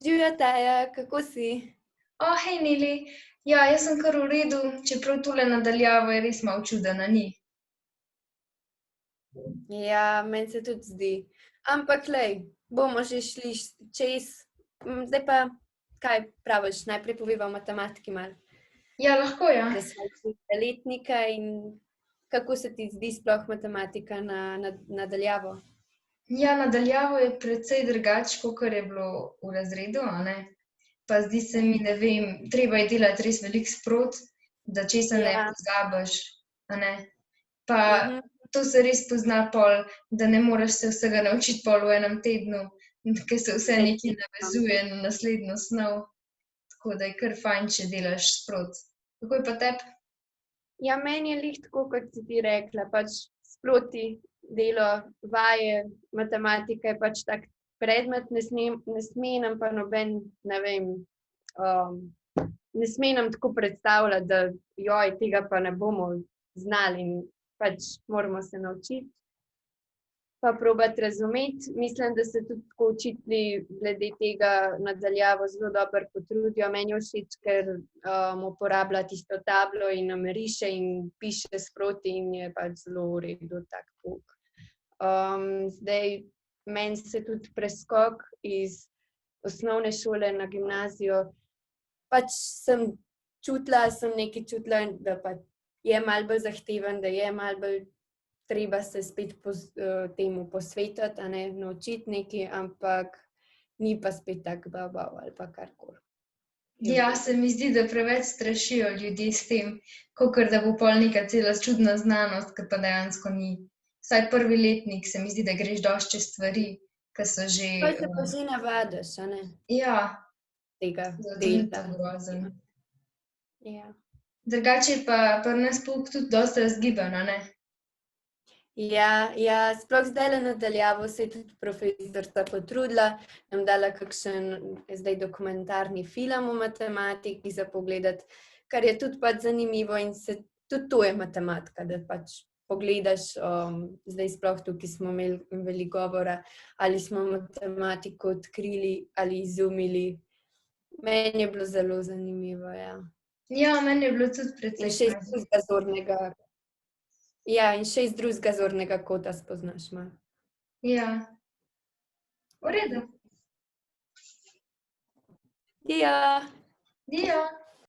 Živjo, Taja, kako si? Hej, Nili. Ja, jaz sem kar v redu, čeprav tole nadaljavo je res malo čudena, ni? Ja, meni se tudi zdi. Ampak, lej, bomo že šli čez. Zdaj pa, kaj praviš, najprej poveva o matematiki malo. Ja, lahko, ja. Da smo šli letnika in kako se ti zdi sploh matematika na daljavo? Ja, nadaljavo je precej drugače, kakor je bilo v razredu, a ne? Pa zdi se mi, ne vem, treba je delati res veliko sprot, da česa ne Ja. pozabiš, a ne? Pa Mhm. to se res pozna pol, da ne moreš se vsega naučiti pol v enem tednu, ker se vse nekaj navezuje na naslednjo snov, tako da je kar fajn, če delaš sprot. Kako je pa tebi? Ja, meni je lih tako, kot si ti rekla, pač sproti delo, vaje, matematika je pač tak predmet, ne sme nam pa noben, ne vem, ne sme nam tako predstavljati, da joj, tega pa ne bomo znali in pač moramo se naučiti. Pa probati razumeti. Mislim, da se tudi tako učitelji glede tega nadaljavo zelo dobro potrudijo. Meni je všeč, ker uporablja tisto tablo in nam riše in piše sproti in je pač zelo v redu tak pouk. Zdaj, meni se tudi preskok iz osnovne šole na gimnazijo, pač sem nekaj čutila, da pa je malo bolj zahteven, da je malo bolj treba se spet temu posvetiti, a ne, naučiti nekaj, ampak ni pa spet tako bav ali pa karkoli. Ja, se mi zdi, da preveč strašijo ljudi s tem, kakor da bo pol neka cela čudna znanost, ki pa dejansko ni. Vsaj prvi letnik se mi zdi, da greš dosti čez stvari, ki so že... Pol se pa že navadiš, a ne, Ja, tega zato ni to delta. grozen. Ja. Drugače je pa pri nas pouk tudi dosti razgiban, a ne? Ja, sploh zdajle na daljavo se je tudi profesorica potrudila, nam dala kakšen zdaj dokumentarni film o matematiki za pogledati, kar je tudi pač zanimivo in tudi to je matematika, da pač pogledaš, zdaj sploh tukaj smo imeli veliko govora, ali smo matematiko odkrili ali izumili. Meni je bilo zelo zanimivo, ja. Ja, meni je bilo tudi precej In še iz drugega zornega kota spoznaš malo. Ja. V redu. Ja. Dio.